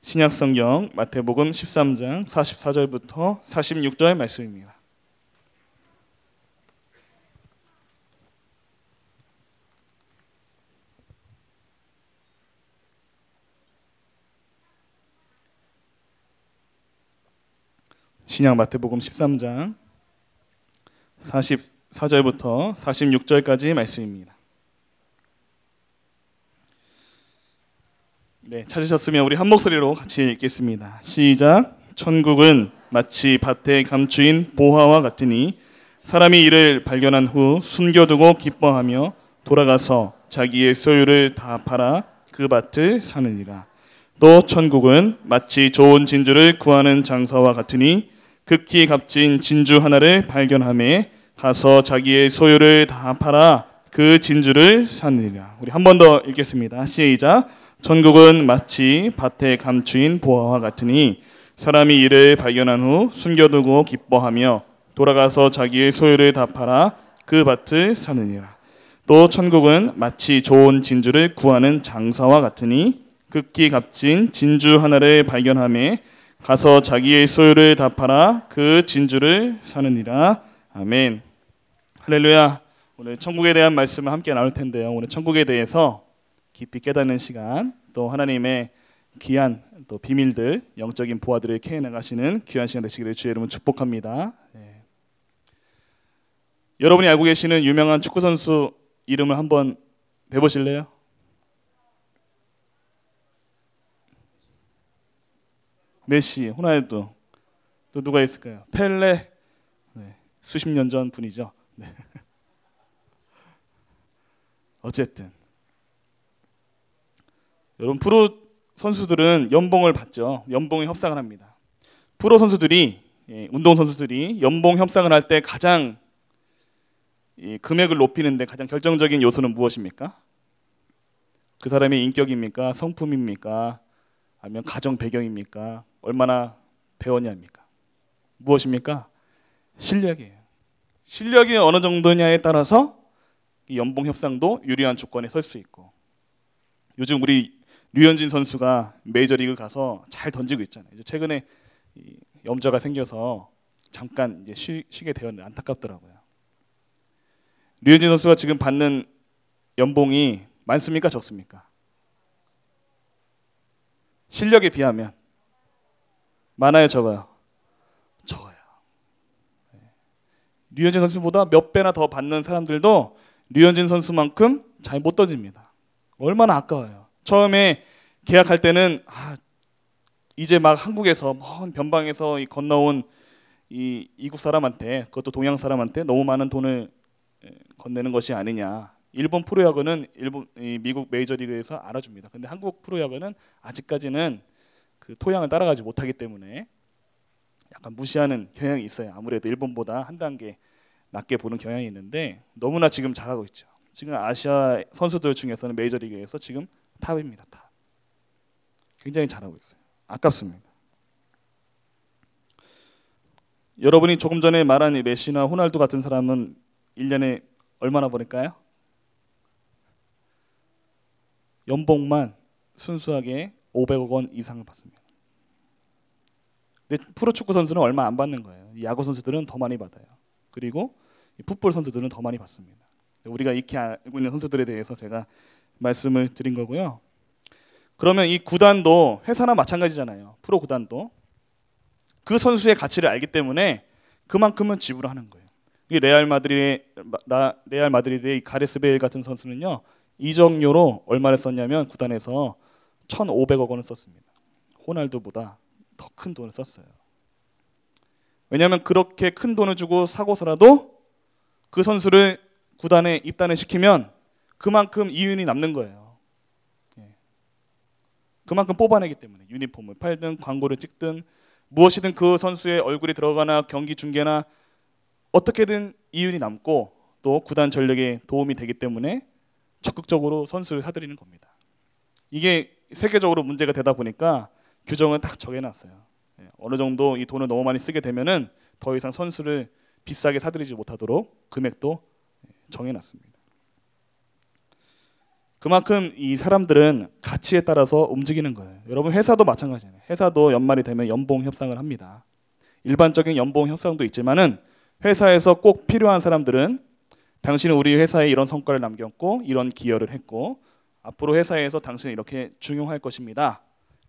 신약성경 마태복음 13장 44절부터 46절 말씀입니다. 신약 마태복음 13장 44절부터 46절까지 말씀입니다. 네, 찾으셨으면 우리 한 목소리로 같이 읽겠습니다. 시작. 천국은 마치 밭에 감추인 보화와 같으니 사람이 이를 발견한 후 숨겨두고 기뻐하며 돌아가서 자기의 소유를 다 팔아 그 밭을 사느니라. 또 천국은 마치 좋은 진주를 구하는 장사와 같으니 극히 값진 진주 하나를 발견하매 가서 자기의 소유를 다 팔아 그 진주를 사느니라. 우리 한 번 더 읽겠습니다. 시작. 천국은 마치 밭에 감추인 보화와 같으니 사람이 이를 발견한 후 숨겨두고 기뻐하며 돌아가서 자기의 소유를 다 팔아 그 밭을 사느니라. 또 천국은 마치 좋은 진주를 구하는 장사와 같으니 극히 값진 진주 하나를 발견하며 가서 자기의 소유를 다 팔아 그 진주를 사느니라. 아멘. 할렐루야. 오늘 천국에 대한 말씀을 함께 나눌 텐데요. 오늘 천국에 대해서 깊이 깨닫는 시간, 또 하나님의 귀한 또 비밀들, 영적인 보화들을 캐내가시는 귀한 시간 되시기를 주의 이름으로 축복합니다. 네. 여러분이 알고 계시는 유명한 축구 선수 이름을 한번 대보실래요? 메시, 호날두, 또 누가 있을까요? 펠레, 네. 수십 년 전 분이죠. 네. 어쨌든 여러분, 프로 선수들은 연봉을 받죠. 연봉에 협상을 합니다. 프로 선수들이, 운동 선수들이 연봉 협상을 할 때 가장 금액을 높이는데 가장 결정적인 요소는 무엇입니까? 그 사람의 인격입니까? 성품입니까? 아니면 가정 배경입니까? 얼마나 배웠냐입니까? 무엇입니까? 실력이에요. 실력이 어느 정도냐에 따라서 이 연봉 협상도 유리한 조건에 설 수 있고, 요즘 우리 류현진 선수가 메이저리그 가서 잘 던지고 있잖아요. 이제 최근에 염좌가 생겨서 잠깐 이제 쉬게 되었는데 안타깝더라고요. 류현진 선수가 지금 받는 연봉이 많습니까? 적습니까? 실력에 비하면 많아요? 적어요? 적어요. 류현진 선수보다 몇 배나 더 받는 사람들도 류현진 선수만큼 잘 못 던집니다. 얼마나 아까워요. 처음에 계약할 때는 이제 막 한국에서 먼 변방에서 건너온 이국 사람한테, 그것도 동양 사람한테 너무 많은 돈을 건네는 것이 아니냐. 일본 프로야구는 미국 메이저리그에서 알아줍니다. 근데 한국 프로야구는 아직까지는 그 토양을 따라가지 못하기 때문에 약간 무시하는 경향이 있어요. 아무래도 일본보다 한 단계 낮게 보는 경향이 있는데 너무나 지금 잘하고 있죠. 지금 아시아 선수들 중에서는 메이저리그에서 지금 탑입니다. 탑. 굉장히 잘하고 있어요. 아깝습니다. 여러분이 조금 전에 말한 이 메시나 호날두 같은 사람은 1년에 얼마나 버릴까요? 연봉만 순수하게 500억 원 이상을 받습니다. 근데 프로축구 선수는 얼마 안 받는 거예요. 야구 선수들은 더 많이 받아요. 그리고 풋볼 선수들은 더 많이 받습니다. 우리가 익히 알고 있는 선수들에 대해서 제가 말씀을 드린 거고요. 그러면 이 구단도 회사나 마찬가지잖아요. 프로 구단도 그 선수의 가치를 알기 때문에 그만큼은 지불을 하는 거예요. 이 레알 마드리드의 가레스 베일 같은 선수는요, 이적료로 얼마를 썼냐면 구단에서 1,500억 원을 썼습니다. 호날두보다 더 큰 돈을 썼어요. 왜냐하면 그렇게 큰 돈을 주고 사고서라도 그 선수를 구단에 입단을 시키면 그만큼 이윤이 남는 거예요. 그만큼 뽑아내기 때문에 유니폼을 팔든 광고를 찍든 무엇이든 그 선수의 얼굴이 들어가나 경기 중계나 어떻게든 이윤이 남고 또 구단 전력에 도움이 되기 때문에 적극적으로 선수를 사들이는 겁니다. 이게 세계적으로 문제가 되다 보니까 규정을 딱 정해놨어요. 어느 정도 이 돈을 너무 많이 쓰게 되면은 더 이상 선수를 비싸게 사들이지 못하도록 금액도 정해놨습니다. 그만큼 이 사람들은 가치에 따라서 움직이는 거예요. 여러분 회사도 마찬가지예요. 회사도 연말이 되면 연봉 협상을 합니다. 일반적인 연봉 협상도 있지만은 회사에서 꼭 필요한 사람들은 당신은 우리 회사에 이런 성과를 남겼고 이런 기여를 했고 앞으로 회사에서 당신은 이렇게 중용할 것입니다.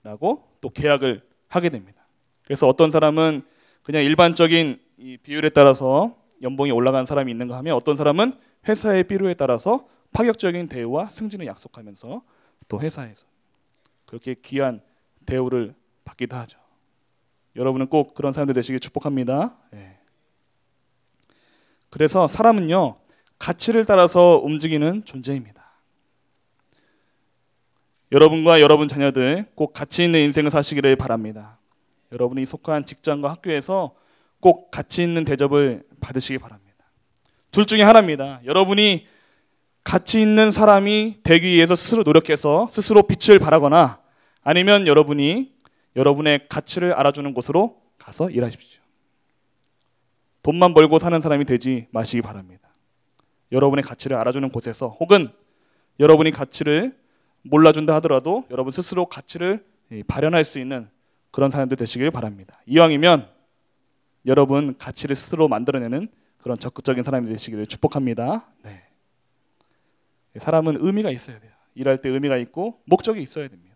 라고 또 계약을 하게 됩니다. 그래서 어떤 사람은 그냥 일반적인 이 비율에 따라서 연봉이 올라간 사람이 있는가 하면 어떤 사람은 회사의 필요에 따라서 파격적인 대우와 승진을 약속하면서 또 회사에서 그렇게 귀한 대우를 받기도 하죠. 여러분은 꼭 그런 사람들 되시길 축복합니다. 그래서 사람은요, 가치를 따라서 움직이는 존재입니다. 여러분과 여러분 자녀들 꼭 가치 있는 인생을 사시기를 바랍니다. 여러분이 속한 직장과 학교에서 꼭 가치 있는 대접을 받으시기 바랍니다. 둘 중에 하나입니다. 여러분이 가치 있는 사람이 되기 위해서 스스로 노력해서 스스로 빛을 발하거나 아니면 여러분이 여러분의 가치를 알아주는 곳으로 가서 일하십시오. 돈만 벌고 사는 사람이 되지 마시기 바랍니다. 여러분의 가치를 알아주는 곳에서 혹은 여러분이 가치를 몰라준다 하더라도 여러분 스스로 가치를 발현할 수 있는 그런 사람들 되시길 바랍니다. 이왕이면 여러분 가치를 스스로 만들어내는 그런 적극적인 사람이 되시기를 축복합니다. 네. 사람은 의미가 있어야 돼요. 일할 때 의미가 있고 목적이 있어야 됩니다.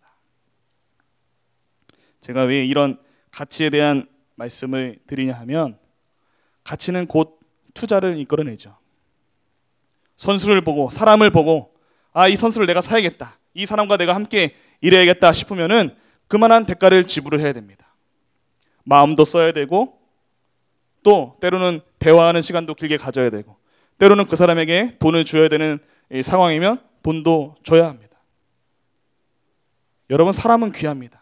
제가 왜 이런 가치에 대한 말씀을 드리냐 하면 가치는 곧 투자를 이끌어내죠. 선수를 보고 사람을 보고 이 선수를 내가 사야겠다. 이 사람과 내가 함께 일해야겠다 싶으면은 그만한 대가를 지불을 해야 됩니다. 마음도 써야 되고 또 때로는 대화하는 시간도 길게 가져야 되고 때로는 그 사람에게 돈을 줘야 되는 상황이면 돈도 줘야 합니다. 여러분 사람은 귀합니다.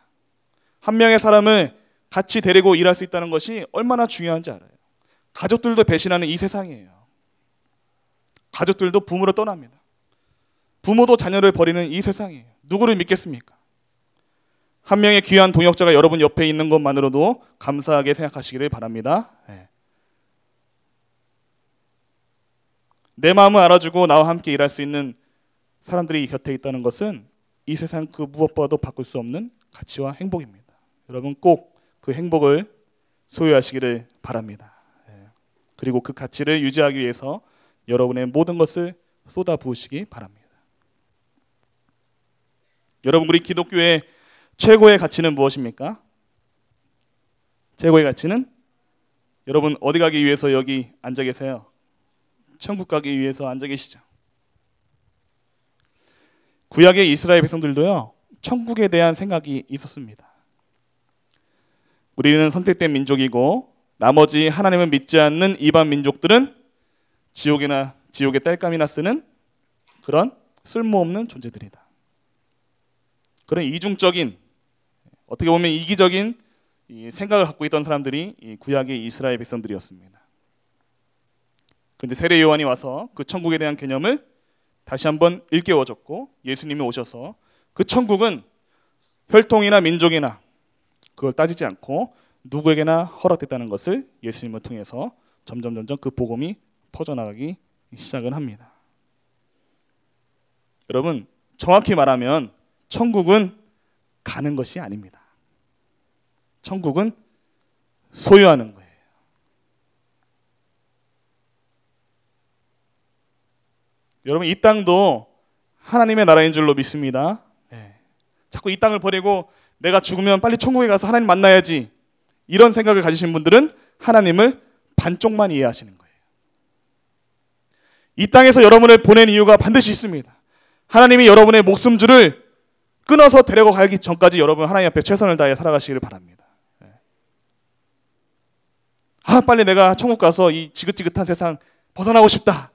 한 명의 사람을 같이 데리고 일할 수 있다는 것이 얼마나 중요한지 알아요. 가족들도 배신하는 이 세상이에요. 가족들도 부모로 떠납니다. 부모도 자녀를 버리는 이 세상이에요. 누구를 믿겠습니까? 한 명의 귀한 동역자가 여러분 옆에 있는 것만으로도 감사하게 생각하시기를 바랍니다. 내 마음을 알아주고 나와 함께 일할 수 있는 사람들이 곁에 있다는 것은 이 세상 그 무엇보다도 바꿀 수 없는 가치와 행복입니다. 여러분 꼭 그 행복을 소유하시기를 바랍니다. 그리고 그 가치를 유지하기 위해서 여러분의 모든 것을 쏟아부으시기 바랍니다. 여러분 우리 기독교의 최고의 가치는 무엇입니까? 최고의 가치는 여러분 어디 가기 위해서 여기 앉아 계세요? 천국 가기 위해서 앉아 계시죠. 구약의 이스라엘 백성들도요, 천국에 대한 생각이 있었습니다. 우리는 선택된 민족이고 나머지 하나님을 믿지 않는 이방 민족들은 지옥의 땔감이나 쓰는 그런 쓸모없는 존재들이다. 그런 이중적인, 어떻게 보면 이기적인 생각을 갖고 있던 사람들이 이 구약의 이스라엘 백성들이었습니다. 그런데 세례 요한이 와서 그 천국에 대한 개념을 다시 한번 일깨워줬고 예수님이 오셔서 그 천국은 혈통이나 민족이나 그걸 따지지 않고 누구에게나 허락됐다는 것을 예수님을 통해서 점점 그 복음이 퍼져나가기 시작을 합니다. 여러분 정확히 말하면 천국은 가는 것이 아닙니다. 천국은 소유하는 거예요. 여러분 이 땅도 하나님의 나라인 줄로 믿습니다. 자꾸 이 땅을 버리고 내가 죽으면 빨리 천국에 가서 하나님 만나야지 이런 생각을 가지신 분들은 하나님을 반쪽만 이해하시는 거예요. 이 땅에서 여러분을 보낸 이유가 반드시 있습니다. 하나님이 여러분의 목숨줄을 끊어서 데리고 가기 전까지 여러분 하나님 앞에 최선을 다해 살아가시기를 바랍니다. 빨리 내가 천국 가서 이 지긋지긋한 세상 벗어나고 싶다.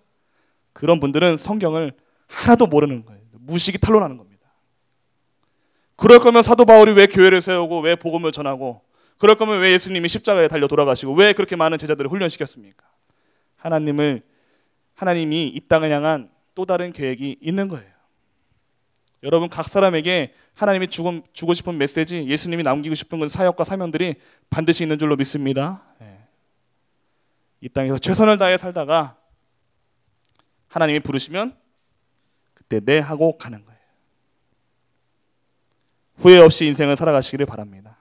그런 분들은 성경을 하나도 모르는 거예요. 무식이 탄로나는 겁니다. 그럴 거면 사도 바울이 왜 교회를 세우고 왜 복음을 전하고 그럴 거면 왜 예수님이 십자가에 달려 돌아가시고 왜 그렇게 많은 제자들을 훈련시켰습니까? 하나님이 이 땅을 향한 또 다른 계획이 있는 거예요. 여러분 각 사람에게 하나님이 주고 싶은 메시지, 예수님이 남기고 싶은 건 사역과 사명들이 반드시 있는 줄로 믿습니다. 이 땅에서 최선을 다해 살다가 하나님이 부르시면 그때 네 하고 가는 거예요. 후회 없이 인생을 살아가시기를 바랍니다.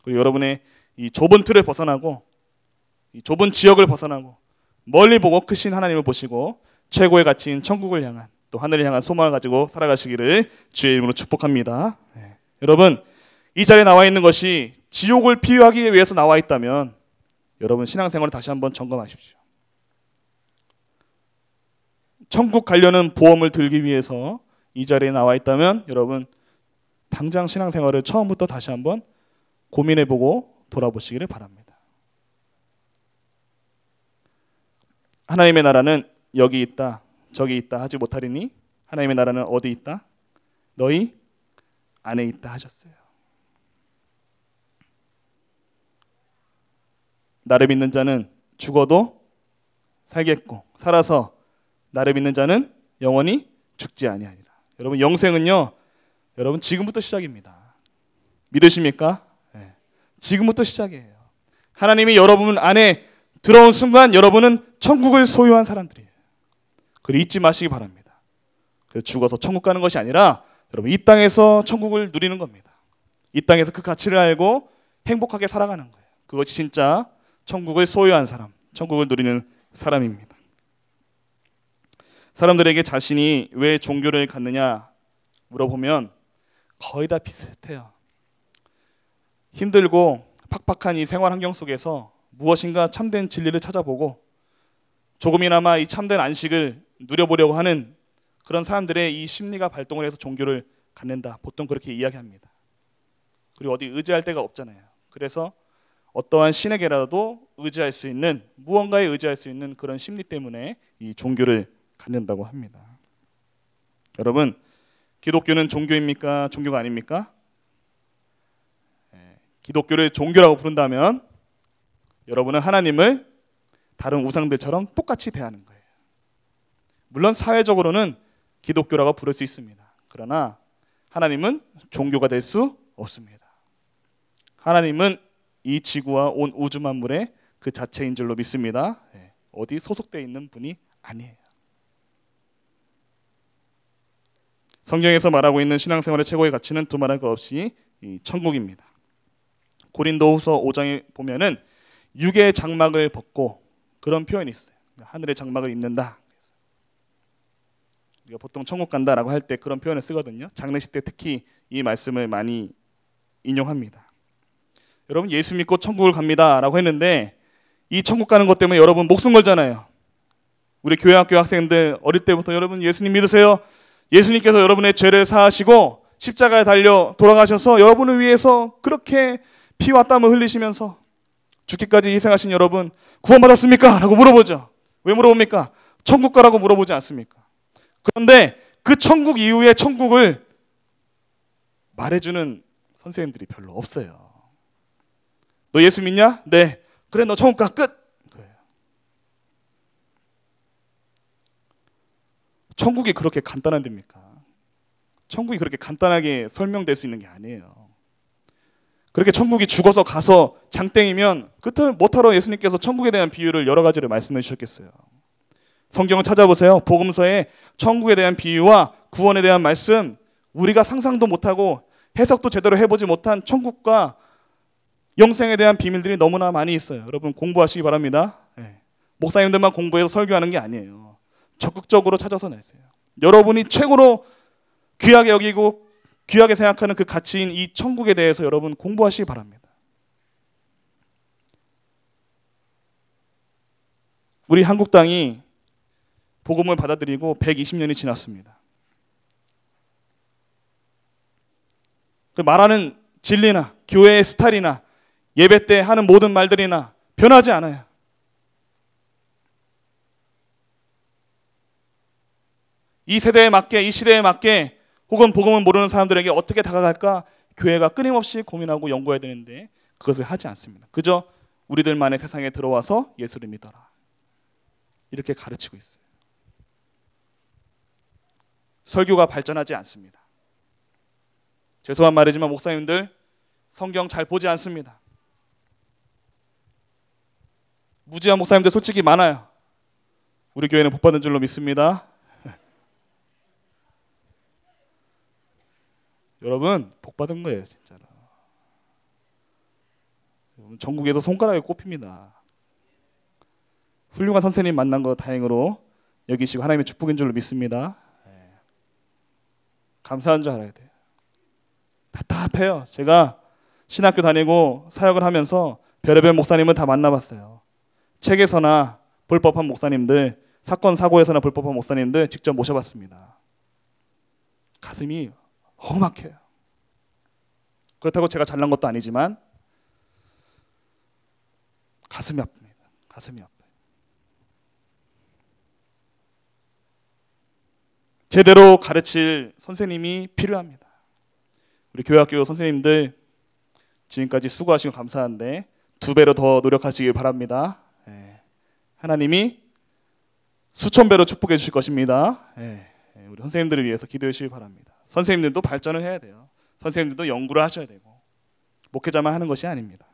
그리고 여러분의 이 좁은 틀을 벗어나고 이 좁은 지역을 벗어나고 멀리 보고 크신 하나님을 보시고 최고의 가치인 천국을 향한 또 하늘을 향한 소망을 가지고 살아가시기를 주의 이름으로 축복합니다. 여러분, 이 자리에 나와 있는 것이 지옥을 피하기 위해서 나와 있다면 여러분 신앙생활을 다시 한번 점검하십시오. 천국 가려는 보험을 들기 위해서 이 자리에 나와 있다면 여러분 당장 신앙생활을 처음부터 다시 한번 고민해보고 돌아보시기를 바랍니다. 하나님의 나라는 여기 있다 저기 있다 하지 못하리니 하나님의 나라는 어디 있다? 너희 안에 있다 하셨어요. 나를 믿는 자는 죽어도 살겠고 살아서 나를 믿는 자는 영원히 죽지 아니하리라. 여러분 영생은요 여러분 지금부터 시작입니다. 믿으십니까? 네. 지금부터 시작이에요. 하나님이 여러분 안에 들어온 순간 여러분은 천국을 소유한 사람들이에요. 그걸 잊지 마시기 바랍니다. 그래서 죽어서 천국 가는 것이 아니라 여러분 이 땅에서 천국을 누리는 겁니다. 이 땅에서 그 가치를 알고 행복하게 살아가는 거예요. 그것이 진짜 천국을 소유한 사람, 천국을 누리는 사람입니다. 사람들에게 자신이 왜 종교를 갖느냐 물어보면 거의 다 비슷해요. 힘들고 팍팍한 이 생활 환경 속에서 무엇인가 참된 진리를 찾아보고 조금이나마 이 참된 안식을 누려보려고 하는 그런 사람들의 이 심리가 발동을 해서 종교를 갖는다. 보통 그렇게 이야기합니다. 그리고 어디 의지할 데가 없잖아요. 그래서 어떠한 신에게라도 의지할 수 있는 무언가에 의지할 수 있는 그런 심리 때문에 이 종교를 갖는다고 합니다. 여러분 기독교는 종교입니까? 종교가 아닙니까? 기독교를 종교라고 부른다면 여러분은 하나님을 다른 우상들처럼 똑같이 대하는 거예요. 물론 사회적으로는 기독교라고 부를 수 있습니다. 그러나 하나님은 종교가 될 수 없습니다. 하나님은 이 지구와 온 우주 만물의 그 자체인 줄로 믿습니다. 어디 소속되어 있는 분이 아니에요. 성경에서 말하고 있는 신앙생활의 최고의 가치는 두말할 것 없이 이 천국입니다. 고린도후서 5장에 보면은 육의 장막을 벗고 그런 표현이 있어요. 하늘의 장막을 입는다. 우리가 보통 천국 간다라고 할 때 그런 표현을 쓰거든요. 장례식 때 특히 이 말씀을 많이 인용합니다. 여러분 예수 믿고 천국을 갑니다라고 했는데 이 천국 가는 것 때문에 여러분 목숨 걸잖아요. 우리 교회 학교 학생들 어릴 때부터 여러분 예수님 믿으세요. 예수님께서 여러분의 죄를 사하시고 십자가에 달려 돌아가셔서 여러분을 위해서 그렇게 피와 땀을 흘리시면서 죽기까지 희생하신 여러분 구원받았습니까? 라고 물어보죠. 왜 물어봅니까? 천국 가라고 물어보지 않습니까? 그런데 그 천국 이후의 천국을 말해주는 선생님들이 별로 없어요. 너 예수 믿냐? 네. 그래 너 천국 가. 끝. 그래요. 천국이 그렇게 간단한 데입니까? 천국이 그렇게 간단하게 설명될 수 있는 게 아니에요. 그렇게 천국이 죽어서 가서 장땡이면 그때는 못하러 예수님께서 천국에 대한 비유를 여러 가지를 말씀해 주셨겠어요. 성경을 찾아보세요. 복음서에 천국에 대한 비유와 구원에 대한 말씀 우리가 상상도 못하고 해석도 제대로 해보지 못한 천국과 영생에 대한 비밀들이 너무나 많이 있어요. 여러분 공부하시기 바랍니다. 목사님들만 공부해서 설교하는 게 아니에요. 적극적으로 찾아서 내세요. 여러분이 최고로 귀하게 여기고 귀하게 생각하는 그 가치인 이 천국에 대해서 여러분 공부하시기 바랍니다. 우리 한국 땅이 복음을 받아들이고 120년이 지났습니다. 그 말하는 진리나 교회의 스타일이나 예배 때 하는 모든 말들이나 변하지 않아요. 이 세대에 맞게 이 시대에 맞게 혹은 복음을 모르는 사람들에게 어떻게 다가갈까 교회가 끊임없이 고민하고 연구해야 되는데 그것을 하지 않습니다. 그저 우리들만의 세상에 들어와서 예수를 믿어라. 이렇게 가르치고 있어요. 설교가 발전하지 않습니다. 죄송한 말이지만 목사님들 성경 잘 보지 않습니다. 무지한 목사님들 솔직히 많아요. 우리 교회는 복 받은 줄로 믿습니다. 여러분 복 받은 거예요, 진짜로. 전국에서 손가락에 꼽힙니다. 훌륭한 선생님 만난 거 다행으로 여기시고 하나님의 축복인 줄로 믿습니다. 감사한 줄 알아야 돼요. 답답해요. 제가 신학교 다니고 사역을 하면서 별의별 목사님은 다 만나봤어요. 책에서나 볼 법한 목사님들, 사건 사고에서나 볼 법한 목사님들 직접 모셔봤습니다. 가슴이 험악해요. 그렇다고 제가 잘난 것도 아니지만 가슴이 아픕니다. 가슴이 아파요. 제대로 가르칠 선생님이 필요합니다. 우리 교회학교 선생님들 지금까지 수고하시고 감사한데 2배로 더 노력하시길 바랍니다. 하나님이 수천 배로 축복해 주실 것입니다. 우리 선생님들을 위해서 기도해 주시기 바랍니다. 선생님들도 발전을 해야 돼요. 선생님들도 연구를 하셔야 되고 목회자만 하는 것이 아닙니다.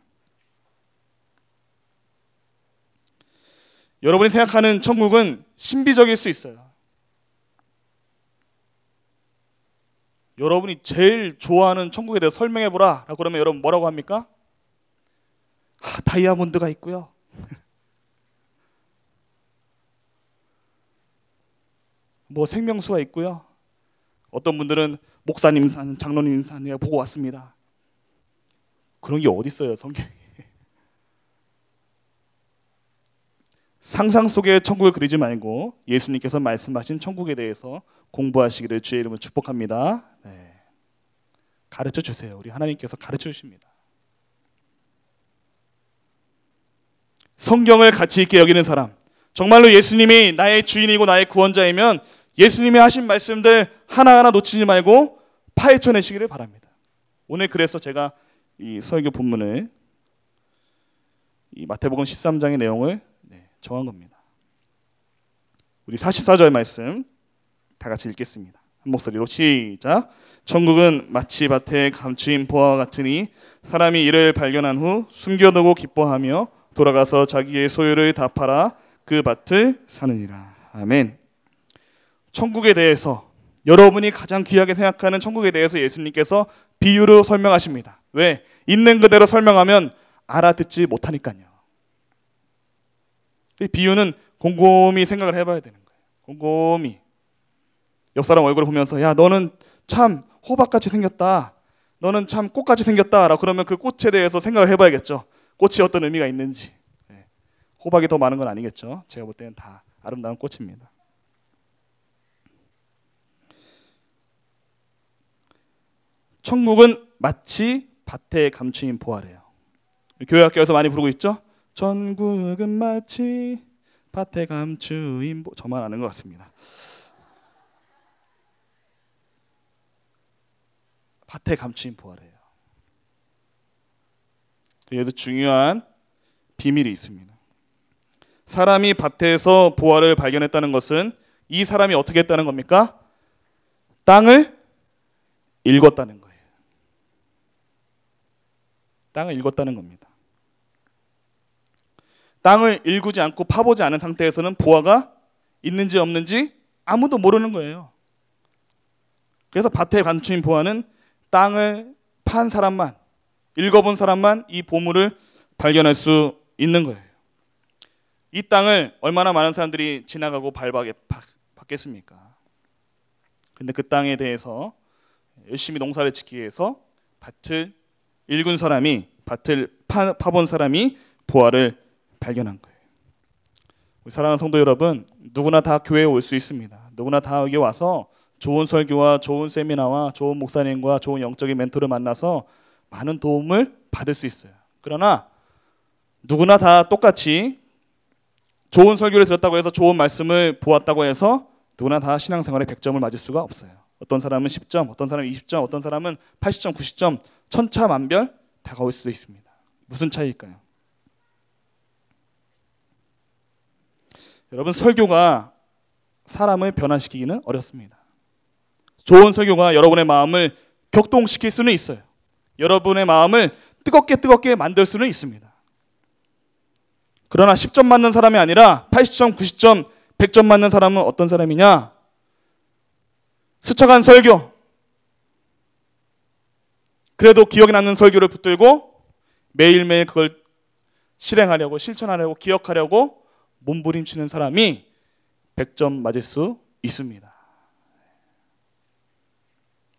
여러분이 생각하는 천국은 신비적일 수 있어요. 여러분이 제일 좋아하는 천국에 대해서 설명해보라 라고 그러면 여러분 뭐라고 합니까? 다이아몬드가 있고요. 뭐 생명수가 있고요. 어떤 분들은 목사님 산, 장로님 산 내가 보고 왔습니다. 그런 게 어디 있어요, 성경에. 상상 속의 천국을 그리지 말고 예수님께서 말씀하신 천국에 대해서 공부하시기를 주의 이름으로 축복합니다. 가르쳐 주세요. 우리 하나님께서 가르쳐 주십니다. 성경을 가치 있게 여기는 사람, 정말로 예수님이 나의 주인이고 나의 구원자이면 예수님이 하신 말씀들 하나하나 놓치지 말고 파헤쳐내시기를 바랍니다. 오늘 그래서 제가 이 설교 본문을 이 마태복음 13장의 내용을 정한 겁니다. 우리 44절 말씀 다 같이 읽겠습니다. 한 목소리로 시작. 천국은 마치 밭에 감추인 보화와 같으니 사람이 이를 발견한 후 숨겨두고 기뻐하며 돌아가서 자기의 소유를 다 팔아 그 밭을 사느니라. 아멘. 천국에 대해서 여러분이 가장 귀하게 생각하는 천국에 대해서 예수님께서 비유로 설명하십니다. 왜? 있는 그대로 설명하면 알아듣지 못하니까요. 이 비유는 곰곰이 생각을 해봐야 되는 거예요. 곰곰이. 옆 사람 얼굴을 보면서 야 너는 참 호박같이 생겼다. 너는 참 꽃같이 생겼다. 라고 그러면 그 꽃에 대해서 생각을 해봐야겠죠. 꽃이 어떤 의미가 있는지. 호박이 더 많은 건 아니겠죠. 제가 볼 때는 다 아름다운 꽃입니다. 천국은 마치 밭에 감추인 보화래요. 교회학교에서 많이 부르고 있죠. 천국은 마치 밭에 감추인 저만 아는 것 같습니다. 밭에 감추인 보화래요. 여기도 중요한 비밀이 있습니다. 사람이 밭에서 보화를 발견했다는 것은 이 사람이 어떻게 했다는 겁니까? 땅을 읽었다는 거예요. 땅을 읽었다는 겁니다. 땅을 일구지 않고 파보지 않은 상태에서는 보화가 있는지 없는지 아무도 모르는 거예요. 그래서 밭에 감추인 보화는 땅을 판 사람만, 읽어본 사람만 이 보물을 발견할 수 있는 거예요. 이 땅을 얼마나 많은 사람들이 지나가고 밟겠습니까? 근데 그 땅에 대해서 열심히 농사를 짓기 위해서 밭을 읽은 사람이, 밭을 파본 사람이 보화를 발견한 거예요. 우리 사랑하는 성도 여러분, 누구나 다 교회에 올 수 있습니다. 누구나 다 여기 와서 좋은 설교와 좋은 세미나와 좋은 목사님과 좋은 영적인 멘토를 만나서 많은 도움을 받을 수 있어요. 그러나 누구나 다 똑같이 좋은 설교를 들었다고 해서 좋은 말씀을 보았다고 해서 누구나 다 신앙생활에 100점을 맞을 수가 없어요. 어떤 사람은 10점, 어떤 사람은 20점, 어떤 사람은 80점, 90점, 천차만별 다가올 수 있습니다. 무슨 차이일까요? 여러분, 설교가 사람을 변화시키기는 어렵습니다. 좋은 설교가 여러분의 마음을 격동시킬 수는 있어요. 여러분의 마음을 뜨겁게 만들 수는 있습니다. 그러나 10점 맞는 사람이 아니라 80점, 90점, 100점 맞는 사람은 어떤 사람이냐? 스쳐간 설교, 그래도 기억에 남는 설교를 붙들고 매일매일 그걸 실행하려고, 실천하려고, 기억하려고 몸부림치는 사람이 100점 맞을 수 있습니다.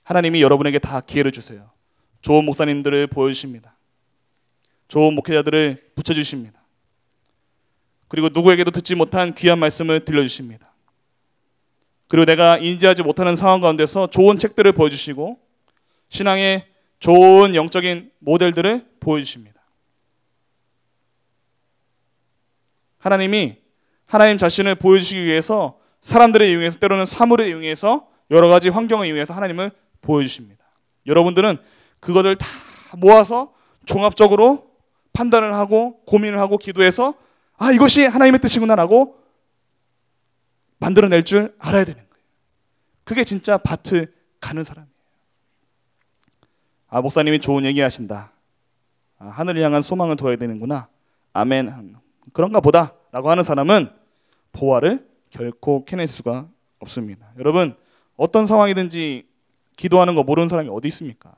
하나님이 여러분에게 다 기회를 주세요. 좋은 목사님들을 보여주십니다. 좋은 목회자들을 붙여주십니다. 그리고 누구에게도 듣지 못한 귀한 말씀을 들려주십니다. 그리고 내가 인지하지 못하는 상황 가운데서 좋은 책들을 보여주시고 신앙의 좋은 영적인 모델들을 보여주십니다. 하나님이 하나님 자신을 보여주시기 위해서 사람들을 이용해서, 때로는 사물을 이용해서, 여러 가지 환경을 이용해서 하나님을 보여주십니다. 여러분들은 그것을 다 모아서 종합적으로 판단을 하고 고민을 하고 기도해서 아, 이것이 하나님의 뜻이구나라고 만들어낼 줄 알아야 되는 거예요. 그게 진짜 밭을 가는 사람이에요. 아, 목사님이 좋은 얘기 하신다. 아, 하늘을 향한 소망을 둬야 되는구나. 아멘. 그런가 보다 라고 하는 사람은 보화를 결코 캐낼 수가 없습니다. 여러분, 어떤 상황이든지 기도하는 거 모르는 사람이 어디 있습니까?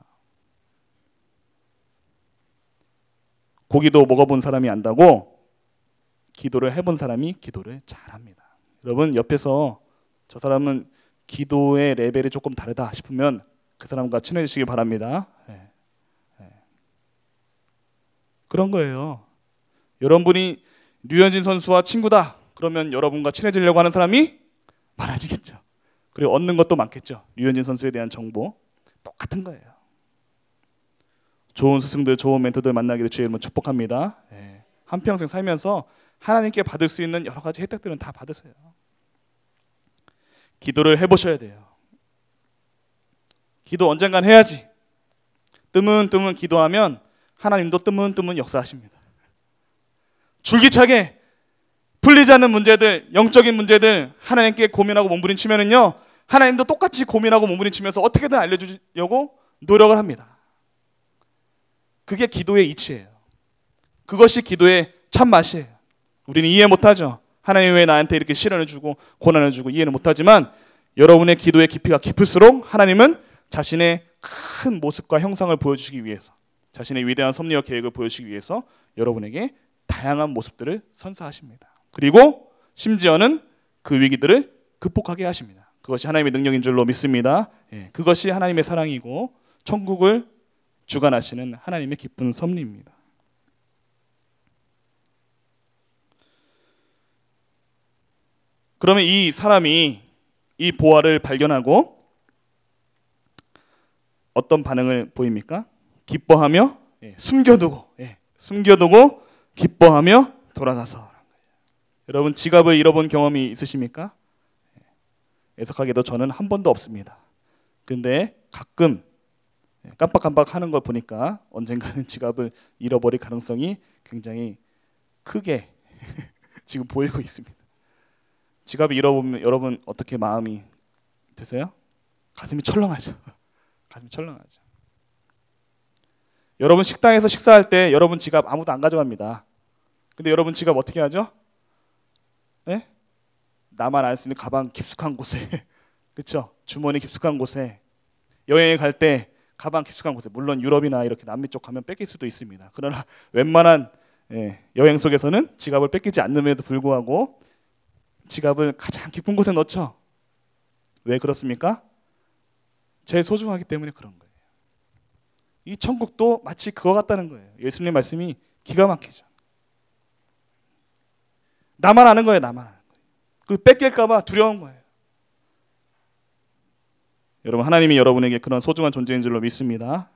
고기도 먹어본 사람이 안다고 기도를 해본 사람이 기도를 잘합니다. 여러분, 옆에서 저 사람은 기도의 레벨이 조금 다르다 싶으면 그 사람과 친해지시기 바랍니다. 네. 네. 그런 거예요. 여러분이 류현진 선수와 친구다 그러면 여러분과 친해지려고 하는 사람이 많아지겠죠. 그리고 얻는 것도 많겠죠. 류현진 선수에 대한 정보 똑같은 거예요. 좋은 스승들, 좋은 멘토들 만나기를 주의 이름으로 축복합니다. 네. 한평생 살면서 하나님께 받을 수 있는 여러 가지 혜택들은 다 받으세요. 기도를 해보셔야 돼요. 기도 언젠간 해야지. 뜨문뜨문 기도하면 하나님도 뜨문뜨문 역사하십니다. 줄기차게 풀리지 않는 문제들, 영적인 문제들 하나님께 고민하고 몸부림치면은요, 하나님도 똑같이 고민하고 몸부림치면서 어떻게든 알려주려고 노력을 합니다. 그게 기도의 이치예요. 그것이 기도의 참맛이에요. 우리는 이해 못하죠. 하나님 왜 나한테 이렇게 시련을 주고 고난을 주고 이해는 못하지만 여러분의 기도의 깊이가 깊을수록 하나님은 자신의 큰 모습과 형상을 보여주시기 위해서, 자신의 위대한 섭리와 계획을 보여주시기 위해서 여러분에게 다양한 모습들을 선사하십니다. 그리고 심지어는 그 위기들을 극복하게 하십니다. 그것이 하나님의 능력인 줄로 믿습니다. 예, 그것이 하나님의 사랑이고 천국을 주관하시는 하나님의 기쁜 섭리입니다. 그러면 이 사람이 이 보화를 발견하고 어떤 반응을 보입니까? 기뻐하며 숨겨두고 기뻐하며 돌아가서. 여러분, 지갑을 잃어본 경험이 있으십니까? 애석하게도 저는 한 번도 없습니다. 근데 가끔 깜빡깜빡 하는 걸 보니까 언젠가는 지갑을 잃어버릴 가능성이 굉장히 크게 지금 보이고 있습니다. 지갑을 잃어보면 여러분 어떻게 마음이 드세요? 가슴이 철렁하죠. 가슴이 철렁하죠. 여러분 식당에서 식사할 때 여러분 지갑 아무도 안 가져갑니다. 근데 여러분 지갑 어떻게 하죠? 네? 나만 알 수 있는 가방 깊숙한 곳에 그렇죠? 주머니 깊숙한 곳에 여행에 갈 때 가방 깊숙한 곳에, 물론 유럽이나 이렇게 남미 쪽 가면 뺏길 수도 있습니다. 그러나 웬만한 여행 속에서는 지갑을 뺏기지 않음에도 불구하고 지갑을 가장 깊은 곳에 넣죠. 왜 그렇습니까? 제일 소중하기 때문에 그런 거예요. 이 천국도 마치 그와 같다는 거예요. 예수님 말씀이 기가 막히죠. 나만 아는 거예요. 나만 아는 거예요. 그 뺏길까 봐 두려운 거예요. 여러분, 하나님이 여러분에게 그런 소중한 존재인 줄로 믿습니다.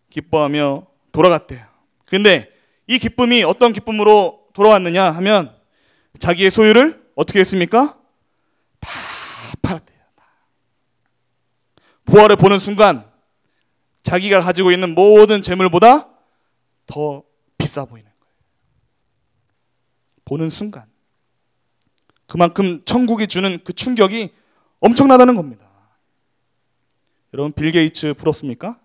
기뻐하며 돌아갔대요. 근데 이 기쁨이 어떤 기쁨으로 돌아왔느냐 하면 자기의 소유를 어떻게 했습니까? 다 팔았대요. 보화를 보는 순간 자기가 가지고 있는 모든 재물보다 더 비싸 보이는 거예요. 보는 순간 그만큼 천국이 주는 그 충격이 엄청나다는 겁니다. 여러분, 빌 게이츠 부럽습니까?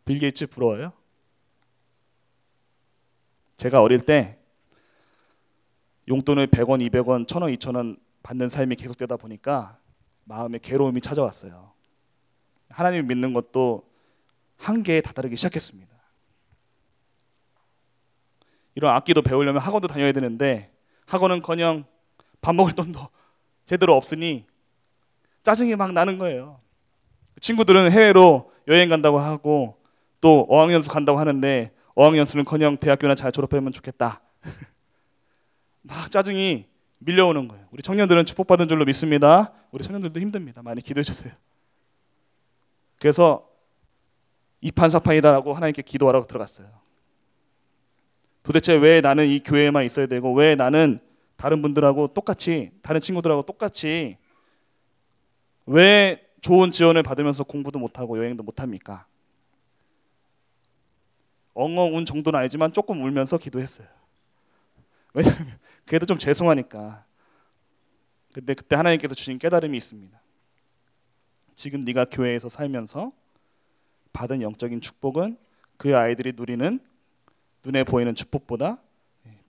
빌 게이츠 부러워요? 제가 어릴 때 용돈을 100원, 200원, 1000원, 2000원 받는 삶이 계속되다 보니까 마음에 괴로움이 찾아왔어요. 하나님을 믿는 것도 한계에 다다르기 시작했습니다. 이런 악기도 배우려면 학원도 다녀야 되는데 학원은커녕 밥 먹을 돈도 제대로 없으니 짜증이 막 나는 거예요. 친구들은 해외로 여행 간다고 하고 또 어학연수 간다고 하는데 어학연수는커녕 대학교나 잘 졸업하면 좋겠다. 막 짜증이 밀려오는 거예요. 우리 청년들은 축복받은 줄로 믿습니다. 우리 청년들도 힘듭니다. 많이 기도해 주세요. 그래서 이판사판이다라고 하나님께 기도하라고 들어갔어요. 도대체 왜 나는 이 교회에만 있어야 되고 왜 나는 다른 분들하고 똑같이 다른 친구들하고 똑같이 왜 좋은 지원을 받으면서 공부도 못하고 여행도 못합니까? 엉엉 운 정도는 아니지만 조금 울면서 기도했어요. 왜냐하면 그래도 좀 죄송하니까. 근데 그때 하나님께서 주신 깨달음이 있습니다. 지금 네가 교회에서 살면서 받은 영적인 축복은 그 아이들이 누리는 눈에 보이는 축복보다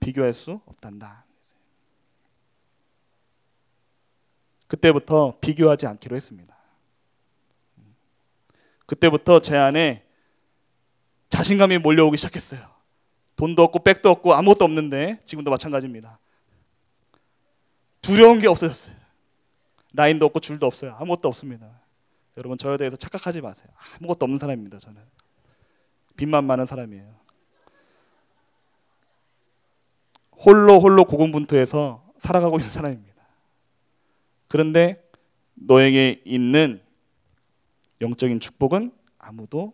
비교할 수 없단다. 그때부터 비교하지 않기로 했습니다. 그때부터 제 안에 자신감이 몰려오기 시작했어요. 돈도 없고 백도 없고 아무것도 없는데 지금도 마찬가지입니다. 두려운 게 없어졌어요. 라인도 없고 줄도 없어요. 아무것도 없습니다. 여러분 저에 대해서 착각하지 마세요. 아무것도 없는 사람입니다. 저는 빚만 많은 사람이에요. 홀로 고군분투해서 살아가고 있는 사람입니다. 그런데 너에게 있는 영적인 축복은 아무도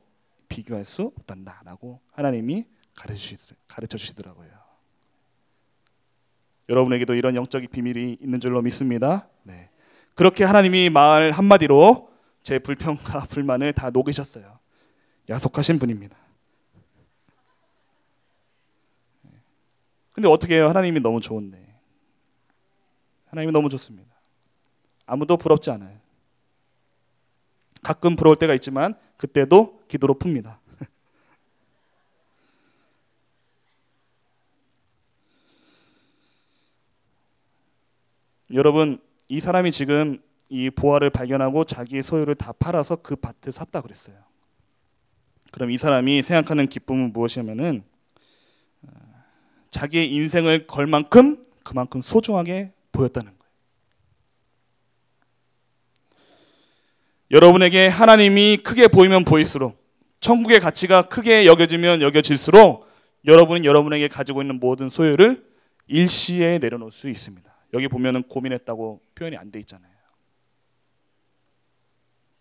비교할 수 없단다라고 하나님이 가르쳐 주시더라고요. 여러분에게도 이런 영적인 비밀이 있는 줄로 믿습니다. 네. 그렇게 하나님이 말 한마디로 제 불평과 불만을 다 녹이셨어요. 야속하신 분입니다. 근데 어떻게 해요? 하나님이 너무 좋은데. 하나님이 너무 좋습니다. 아무도 부럽지 않아요. 가끔 부러울 때가 있지만 그때도 기도로 풉니다. 여러분, 이 사람이 지금 이 보화를 발견하고 자기의 소유를 다 팔아서 그 밭을 샀다 그랬어요. 그럼 이 사람이 생각하는 기쁨은 무엇이냐면은 자기의 인생을 걸 만큼 그만큼 소중하게 보였다는 거예요. 여러분에게 하나님이 크게 보이면 보일수록 천국의 가치가 크게 여겨지면 여겨질수록 여러분은 여러분에게 가지고 있는 모든 소유를 일시에 내려놓을 수 있습니다. 여기 보면은 고민했다고 표현이 안 돼 있잖아요.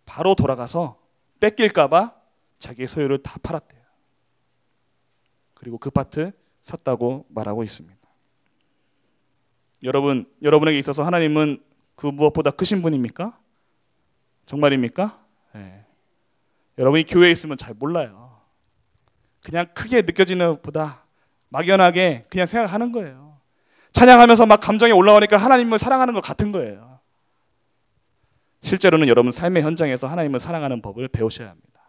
바로 돌아가서 뺏길까 봐 자기의 소유를 다 팔았대요. 그리고 그 밭을 샀다고 말하고 있습니다. 여러분에게 있어서 하나님은 그 무엇보다 크신 분입니까? 정말입니까? 네. 여러분이 교회에 있으면 잘 몰라요. 그냥 크게 느껴지는 것보다 막연하게 그냥 생각하는 거예요. 찬양하면서 막 감정이 올라오니까 하나님을 사랑하는 것 같은 거예요. 실제로는 여러분 삶의 현장에서 하나님을 사랑하는 법을 배우셔야 합니다.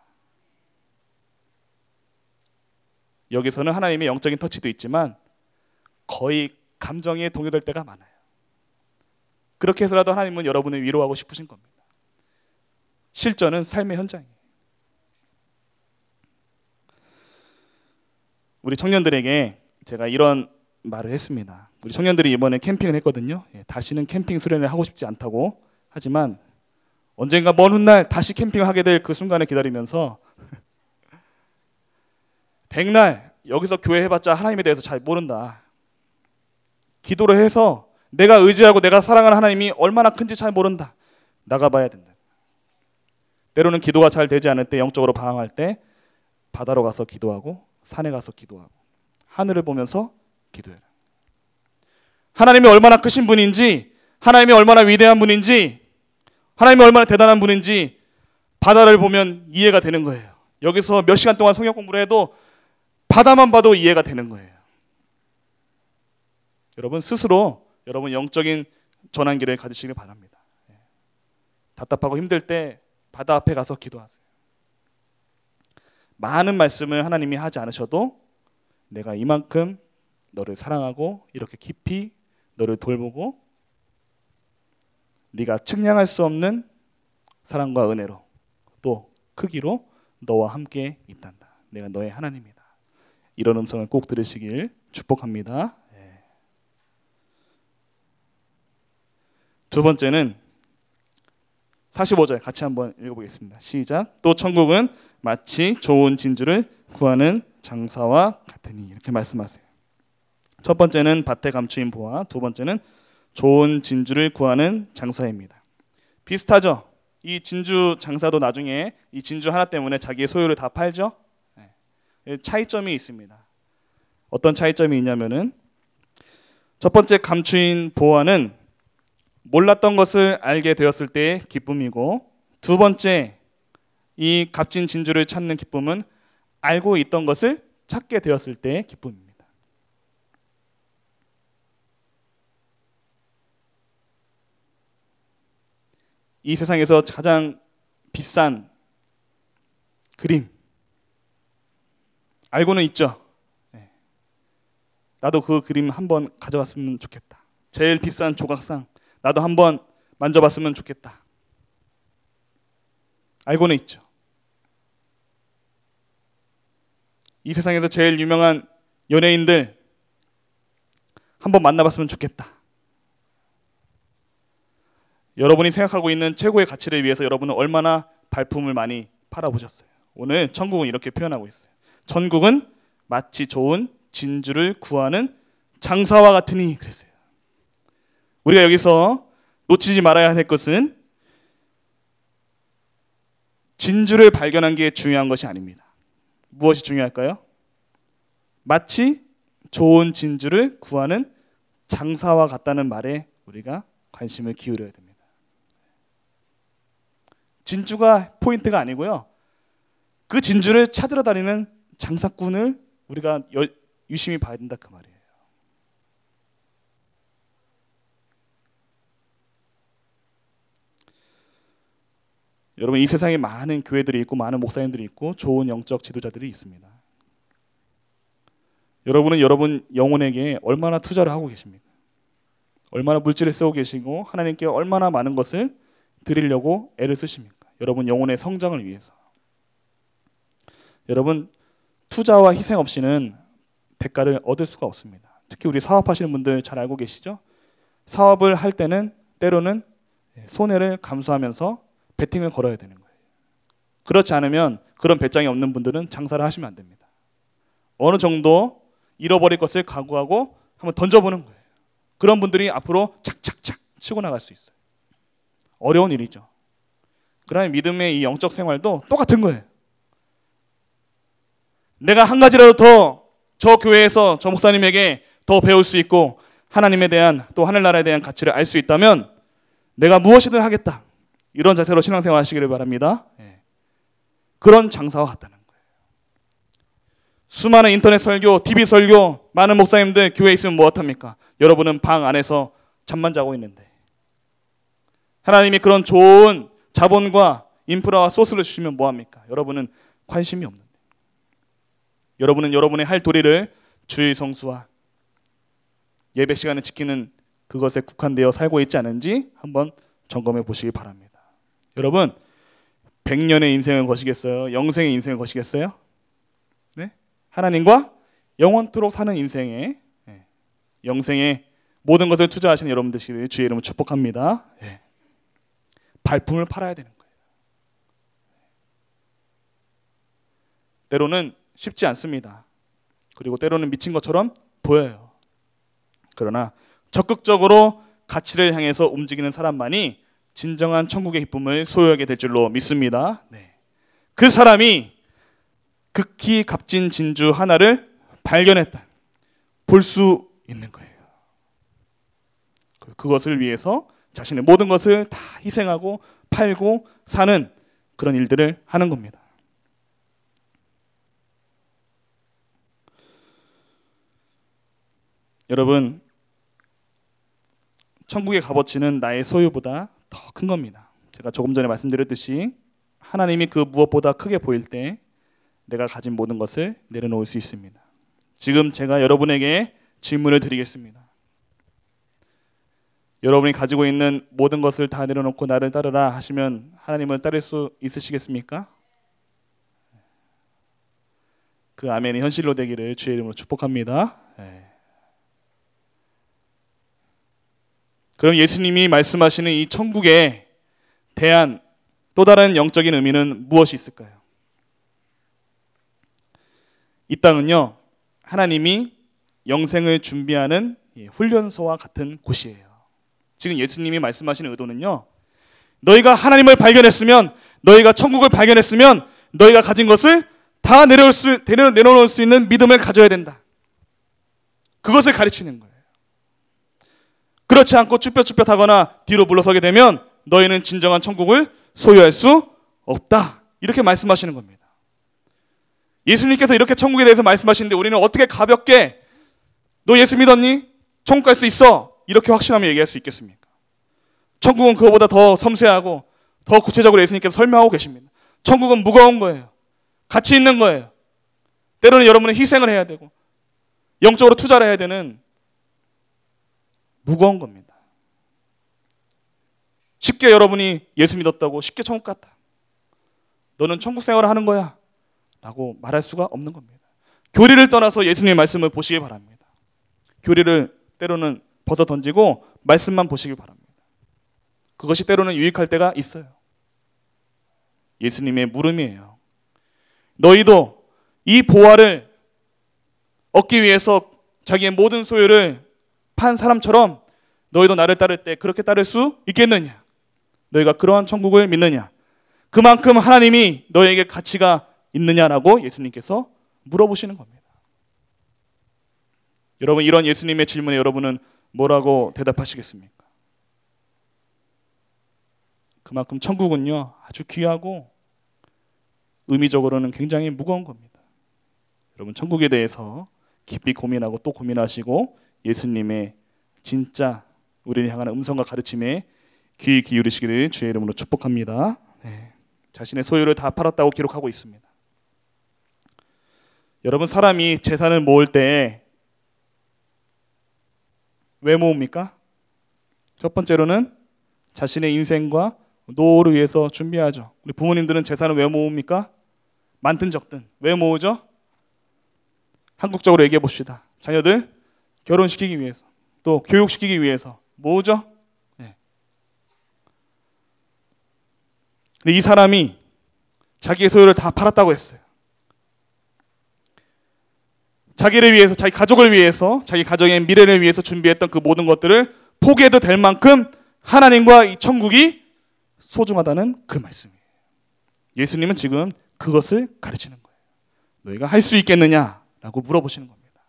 여기서는 하나님의 영적인 터치도 있지만 거의 감정에 동요될 때가 많아요. 그렇게 해서라도 하나님은 여러분을 위로하고 싶으신 겁니다. 실전은 삶의 현장이에요. 우리 청년들에게 제가 이런 말을 했습니다. 우리 청년들이 이번에 캠핑을 했거든요. 다시는 캠핑 수련을 하고 싶지 않다고 하지만 언젠가 먼 훗날 다시 캠핑을 하게 될 그 순간을 기다리면서 백날 여기서 교회 해봤자 하나님에 대해서 잘 모른다. 기도를 해서 내가 의지하고 내가 사랑하는 하나님이 얼마나 큰지 잘 모른다. 나가봐야 된다. 때로는 기도가 잘 되지 않을 때, 영적으로 방황할 때 바다로 가서 기도하고 산에 가서 기도하고 하늘을 보면서 기도해라. 하나님이 얼마나 크신 분인지, 하나님이 얼마나 위대한 분인지, 하나님이 얼마나 대단한 분인지 바다를 보면 이해가 되는 거예요. 여기서 몇 시간 동안 성경 공부를 해도 바다만 봐도 이해가 되는 거예요. 여러분 스스로 여러분 영적인 전환기를 가지시길 바랍니다. 답답하고 힘들 때 바다 앞에 가서 기도하세요. 많은 말씀을 하나님이 하지 않으셔도 내가 이만큼 너를 사랑하고 이렇게 깊이 너를 돌보고 네가 측량할 수 없는 사랑과 은혜로 또 크기로 너와 함께 있단다. 내가 너의 하나님이다. 이런 음성을 꼭 들으시길 축복합니다. 두 번째는 45절 같이 한번 읽어보겠습니다. 시작. 또 천국은 마치 좋은 진주를 구하는 장사와 같으니, 이렇게 말씀하세요. 첫 번째는 밭에 감추인 보화, 두 번째는 좋은 진주를 구하는 장사입니다. 비슷하죠? 이 진주 장사도 나중에 이 진주 하나 때문에 자기의 소유를 다 팔죠? 차이점이 있습니다. 어떤 차이점이 있냐면은, 첫 번째 감추인 보화는 몰랐던 것을 알게 되었을 때의 기쁨이고, 두 번째 이 값진 진주를 찾는 기쁨은 알고 있던 것을 찾게 되었을 때의 기쁨입니다. 이 세상에서 가장 비싼 그림 알고는 있죠. 나도 그 그림 한번 가져갔으면 좋겠다. 제일 비싼 조각상 나도 한번 만져봤으면 좋겠다. 알고는 있죠. 이 세상에서 제일 유명한 연예인들 한번 만나봤으면 좋겠다. 여러분이 생각하고 있는 최고의 가치를 위해서 여러분은 얼마나 발품을 많이 팔아보셨어요. 오늘 천국은 이렇게 표현하고 있어요. 천국은 마치 좋은 진주를 구하는 장사와 같으니, 그랬어요. 우리가 여기서 놓치지 말아야 할 것은 진주를 발견한 게 중요한 것이 아닙니다. 무엇이 중요할까요? 마치 좋은 진주를 구하는 장사와 같다는 말에 우리가 관심을 기울여야 됩니다. 진주가 포인트가 아니고요. 그 진주를 찾으러 다니는 장사꾼을 우리가 유심히 봐야 된다, 그 말이에요. 여러분, 이 세상에 많은 교회들이 있고 많은 목사님들이 있고 좋은 영적 지도자들이 있습니다. 여러분은 여러분 영혼에게 얼마나 투자를 하고 계십니까? 얼마나 물질을 쓰고 계시고 하나님께 얼마나 많은 것을 드리려고 애를 쓰십니까? 여러분 영혼의 성장을 위해서. 여러분, 투자와 희생 없이는 대가를 얻을 수가 없습니다. 특히 우리 사업하시는 분들 잘 알고 계시죠? 사업을 할 때는 때로는 손해를 감수하면서 베팅을 걸어야 되는 거예요. 그렇지 않으면 그런 배짱이 없는 분들은 장사를 하시면 안 됩니다. 어느 정도 잃어버릴 것을 각오하고 한번 던져보는 거예요. 그런 분들이 앞으로 착착착 치고 나갈 수 있어요. 어려운 일이죠. 그러나 믿음의 이 영적 생활도 똑같은 거예요. 내가 한 가지라도 더 저 교회에서 저 목사님에게 더 배울 수 있고 하나님에 대한 또 하늘나라에 대한 가치를 알 수 있다면 내가 무엇이든 하겠다. 이런 자세로 신앙생활 하시기를 바랍니다. 그런 장사와 같다는 거예요. 수많은 인터넷 설교, TV 설교, 많은 목사님들 교회에 있으면 무엇합니까? 여러분은 방 안에서 잠만 자고 있는데 하나님이 그런 좋은 자본과 인프라와 소스를 주시면 뭐합니까? 여러분은 관심이 없는데. 여러분은 여러분의 할 도리를 주의 성수와 예배 시간을 지키는 그것에 국한되어 살고 있지 않은지 한번 점검해 보시기 바랍니다. 여러분, 100년의 인생을 거시겠어요? 영생의 인생을 거시겠어요? 네? 하나님과 영원토록 사는 인생에 영생에 모든 것을 투자하시는 여러분 되시기를 주의 이름으로 축복합니다. 발품을 팔아야 되는 거예요. 때로는 쉽지 않습니다. 그리고 때로는 미친 것처럼 보여요. 그러나 적극적으로 가치를 향해서 움직이는 사람만이 진정한 천국의 기쁨을 소유하게 될 줄로 믿습니다. 그 사람이 극히 값진 진주 하나를 발견했다. 볼 수 있는 거예요. 그것을 위해서 자신의 모든 것을 다 희생하고 팔고 사는 그런 일들을 하는 겁니다. 여러분, 천국의 값어치는 나의 소유보다 더 큰 겁니다. 제가 조금 전에 말씀드렸듯이 하나님이 그 무엇보다 크게 보일 때 내가 가진 모든 것을 내려놓을 수 있습니다. 지금 제가 여러분에게 질문을 드리겠습니다. 여러분이 가지고 있는 모든 것을 다 내려놓고 나를 따르라 하시면 하나님을 따를 수 있으시겠습니까? 그 아멘이 현실로 되기를 주의 이름으로 축복합니다. 그럼 예수님이 말씀하시는 이 천국에 대한 또 다른 영적인 의미는 무엇이 있을까요? 이 땅은요, 하나님이 영생을 준비하는 훈련소와 같은 곳이에요. 지금 예수님이 말씀하시는 의도는요, 너희가 하나님을 발견했으면, 너희가 천국을 발견했으면 너희가 가진 것을 다 내려놓을 수 있는 믿음을 가져야 된다. 그것을 가르치는 거예요. 그렇지 않고 쭈뼛쭈뼛하거나 뒤로 물러서게 되면 너희는 진정한 천국을 소유할 수 없다. 이렇게 말씀하시는 겁니다. 예수님께서 이렇게 천국에 대해서 말씀하시는데 우리는 어떻게 가볍게 너 예수 믿었니? 천국 갈 수 있어. 이렇게 확신하며 얘기할 수 있겠습니까? 천국은 그거보다 더 섬세하고 더 구체적으로 예수님께서 설명하고 계십니다. 천국은 무거운 거예요. 가치 있는 거예요. 때로는 여러분은 희생을 해야 되고 영적으로 투자를 해야 되는 무거운 겁니다. 쉽게 여러분이 예수 믿었다고 쉽게 천국 갔다, 너는 천국 생활을 하는 거야 라고 말할 수가 없는 겁니다. 교리를 떠나서 예수님의 말씀을 보시기 바랍니다. 교리를 때로는 벗어 던지고 말씀만 보시기 바랍니다. 그것이 때로는 유익할 때가 있어요. 예수님의 물음이에요. 너희도 이 보화를 얻기 위해서 자기의 모든 소유를 판 사람처럼 너희도 나를 따를 때 그렇게 따를 수 있겠느냐? 너희가 그러한 천국을 믿느냐? 그만큼 하나님이 너희에게 가치가 있느냐라고 예수님께서 물어보시는 겁니다. 여러분, 이런 예수님의 질문에 여러분은 뭐라고 대답하시겠습니까? 그만큼 천국은요, 아주 귀하고 의미적으로는 굉장히 무거운 겁니다. 여러분, 천국에 대해서 깊이 고민하고 또 고민하시고 예수님의 진짜 우리를 향한 음성과 가르침에 귀 기울이시기를 주의 이름으로 축복합니다. 자신의 소유를 다 팔았다고 기록하고 있습니다. 여러분, 사람이 재산을 모을 때 왜 모읍니까? 첫 번째로는 자신의 인생과 노후를 위해서 준비하죠. 우리 부모님들은 재산을 왜 모읍니까? 많든 적든 왜 모으죠? 한국적으로 얘기해 봅시다. 자녀들 결혼시키기 위해서, 또 교육시키기 위해서 모으죠? 근데 이 사람이 자기의 소유를 다 팔았다고 했어요. 자기를 위해서, 자기 가족을 위해서, 자기 가정의 미래를 위해서 준비했던 그 모든 것들을 포기해도 될 만큼 하나님과 이 천국이 소중하다는 그 말씀이에요. 예수님은 지금 그것을 가르치는 거예요. 너희가 할 수 있겠느냐라고 물어보시는 겁니다.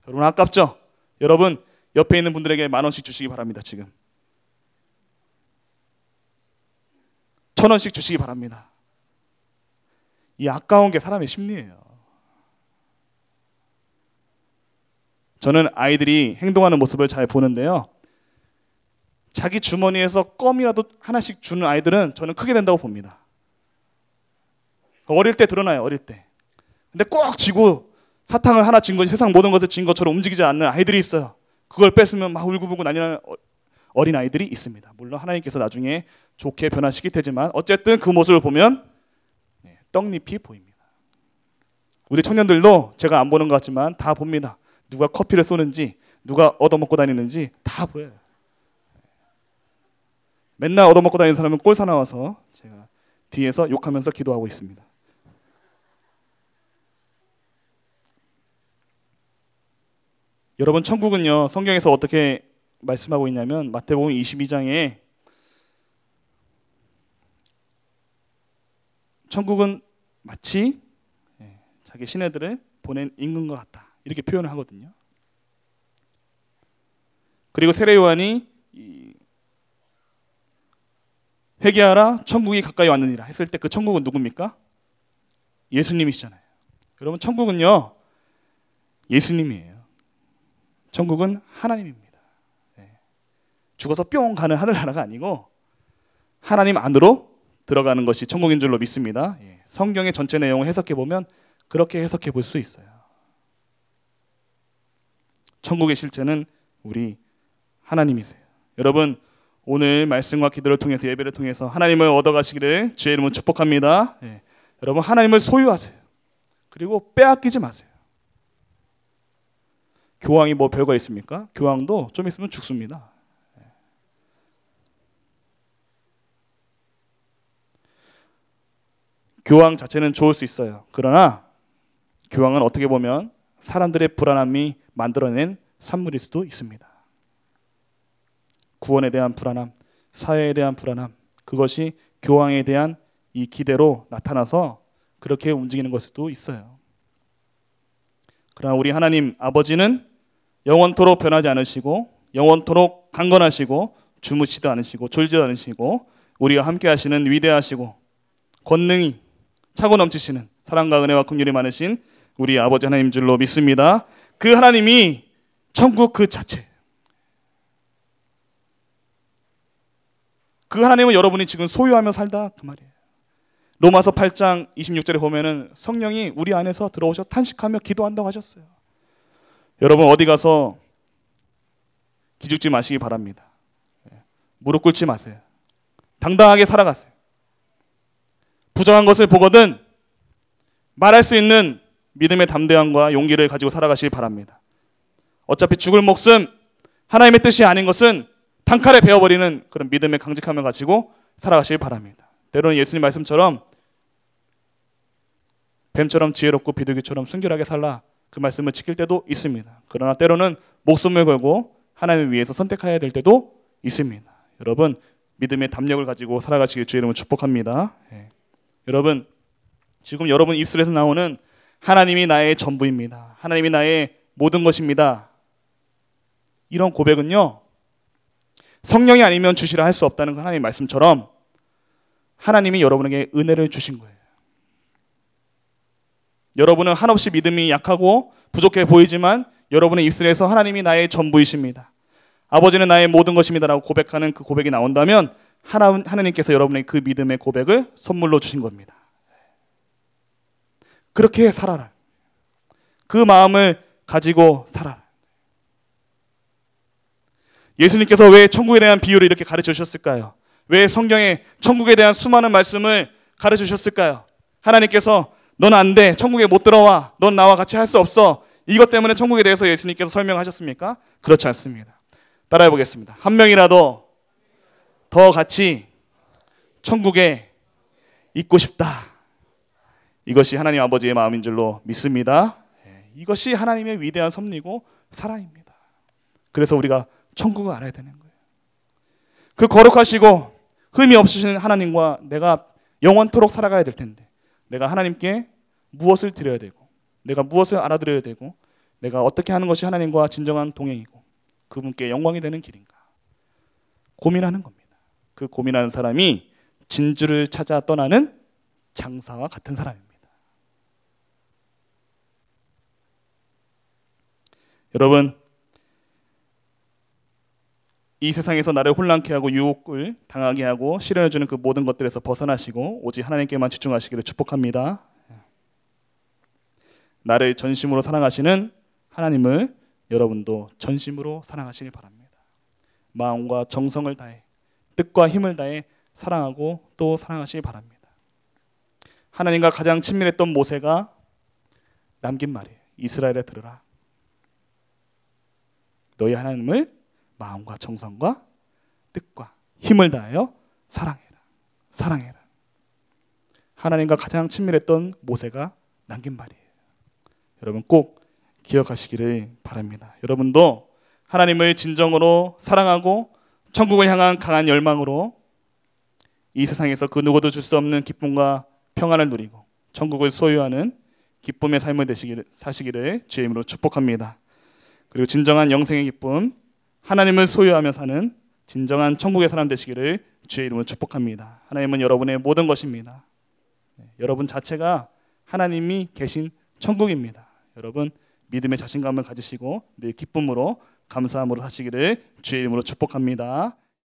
여러분, 아깝죠? 여러분, 옆에 있는 분들에게 10,000원씩 주시기 바랍니다. 지금 1,000원씩 주시기 바랍니다. 이 아까운 게 사람의 심리예요. 저는 아이들이 행동하는 모습을 잘 보는데요, 자기 주머니에서 껌이라도 하나씩 주는 아이들은 저는 크게 된다고 봅니다. 어릴 때 드러나요. 어릴 때. 근데 꼭 쥐고 사탕을 하나 쥔 것이 세상 모든 것을 쥔 것처럼 움직이지 않는 아이들이 있어요. 그걸 뺏으면 막 울고불고 난리나는 어린 아이들이 있습니다. 물론 하나님께서 나중에 좋게 변화시킬 테지만 어쨌든 그 모습을 보면 떡잎이 보입니다. 우리 청년들도 제가 안 보는 것 같지만 다 봅니다. 누가 커피를 쏘는지, 누가 얻어먹고 다니는지 다 보여요. 맨날 얻어먹고 다니는 사람은 꼴 사나워서 제가 뒤에서 욕하면서 기도하고 있습니다. 여러분, 천국은요, 성경에서 어떻게 말씀하고 있냐면 마태복음 22장에 천국은 마치 자기 시내들을 보낸 임금과 같다, 이렇게 표현을 하거든요. 그리고 세례 요한이 회개하라, 천국이 가까이 왔느니라 했을 때 그 천국은 누굽니까? 예수님이시잖아요. 여러분, 천국은요, 예수님이에요. 천국은 하나님입니다. 죽어서 뿅 가는 하늘나라가 아니고 하나님 안으로 들어가는 것이 천국인 줄로 믿습니다. 성경의 전체 내용을 해석해 보면 그렇게 해석해 볼 수 있어요. 천국의 실체는 우리 하나님이세요. 여러분, 오늘 말씀과 기도를 통해서, 예배를 통해서 하나님을 얻어가시기를 주의 이름으로 축복합니다. 여러분, 하나님을 소유하세요. 그리고 빼앗기지 마세요. 교황이 뭐 별거 있습니까? 교황도 좀 있으면 죽습니다. 교황 자체는 좋을 수 있어요. 그러나 교황은 어떻게 보면 사람들의 불안함이 만들어낸 산물일 수도 있습니다. 구원에 대한 불안함, 사회에 대한 불안함, 그것이 교황에 대한 이 기대로 나타나서 그렇게 움직이는 걸 수도 있어요. 그러나 우리 하나님 아버지는 영원토록 변하지 않으시고 영원토록 강건하시고 주무시도 않으시고 졸지도 않으시고 우리와 함께 하시는 위대하시고 권능이 차고 넘치시는 사랑과 은혜와 긍휼이 많으신 우리 아버지 하나님 줄로 믿습니다. 그 하나님이 천국 그 자체, 그 하나님은 여러분이 지금 소유하며 살다 그 말이에요. 로마서 8장 26절에 보면은 성령이 우리 안에서 들어오셔 탄식하며 기도한다고 하셨어요. 여러분 어디 가서 기죽지 마시기 바랍니다. 무릎 꿇지 마세요. 당당하게 살아가세요. 부정한 것을 보거든 말할 수 있는 믿음의 담대함과 용기를 가지고 살아가시기 바랍니다. 어차피 죽을 목숨, 하나님의 뜻이 아닌 것은 단칼에 베어버리는 그런 믿음의 강직함을 가지고 살아가시기 바랍니다. 때로는 예수님 말씀처럼 뱀처럼 지혜롭고 비둘기처럼 순결하게 살라, 그 말씀을 지킬 때도 있습니다. 그러나 때로는 목숨을 걸고 하나님을 위해서 선택해야 될 때도 있습니다. 여러분 믿음의 담력을 가지고 살아가시길 주의 이름으로 축복합니다. 여러분 지금 여러분 입술에서 나오는 하나님이 나의 전부입니다, 하나님이 나의 모든 것입니다, 이런 고백은요 성령이 아니면 주시라 할 수 없다는 하나님의 말씀처럼 하나님이 여러분에게 은혜를 주신 거예요. 여러분은 한없이 믿음이 약하고 부족해 보이지만 여러분의 입술에서 하나님이 나의 전부이십니다, 아버지는 나의 모든 것입니다 라고 고백하는 그 고백이 나온다면 하나님께서 여러분의 그 믿음의 고백을 선물로 주신 겁니다. 그렇게 살아라. 그 마음을 가지고 살아라. 예수님께서 왜 천국에 대한 비유를 이렇게 가르쳐 주셨을까요? 왜 성경에 천국에 대한 수많은 말씀을 가르쳐 주셨을까요? 하나님께서 넌 안 돼, 천국에 못 들어와, 넌 나와 같이 할 수 없어, 이것 때문에 천국에 대해서 예수님께서 설명하셨습니까? 그렇지 않습니다. 따라해 보겠습니다. 한 명이라도 더 같이 천국에 있고 싶다. 이것이 하나님 아버지의 마음인 줄로 믿습니다. 이것이 하나님의 위대한 섭리고 사랑입니다. 그래서 우리가 천국을 알아야 되는 거예요. 그 거룩하시고 흠이 없으신 하나님과 내가 영원토록 살아가야 될 텐데 내가 하나님께 무엇을 드려야 되고 내가 무엇을 알아들어야 되고 내가 어떻게 하는 것이 하나님과 진정한 동행이고 그분께 영광이 되는 길인가 고민하는 겁니다. 그 고민하는 사람이 진주를 찾아 떠나는 장사와 같은 사람입니다. 여러분 이 세상에서 나를 혼란케 하고 유혹을 당하게 하고 시련해주는 그 모든 것들에서 벗어나시고 오직 하나님께만 집중하시기를 축복합니다. 나를 전심으로 사랑하시는 하나님을 여러분도 전심으로 사랑하시기 바랍니다. 마음과 정성을 다해 뜻과 힘을 다해 사랑하고 또 사랑하시기 바랍니다. 하나님과 가장 친밀했던 모세가 남긴 말이에요. 이스라엘에 들으라. 너희 하나님을 마음과 정성과 뜻과 힘을 다하여 사랑해라. 사랑해라. 하나님과 가장 친밀했던 모세가 남긴 말이에요. 여러분 꼭 기억하시기를 바랍니다. 여러분도 하나님을 진정으로 사랑하고 천국을 향한 강한 열망으로 이 세상에서 그 누구도 줄 수 없는 기쁨과 평안을 누리고 천국을 소유하는 기쁨의 삶을 사시기를 주의 이름으로 축복합니다. 그리고 진정한 영생의 기쁨, 하나님을 소유하며 사는 진정한 천국의 사람 되시기를 주의 이름으로 축복합니다. 하나님은 여러분의 모든 것입니다. 여러분 자체가 하나님이 계신 천국입니다. 여러분 믿음의 자신감을 가지시고 늘 기쁨으로 감사함으로 사시기를 주의 이름으로 축복합니다.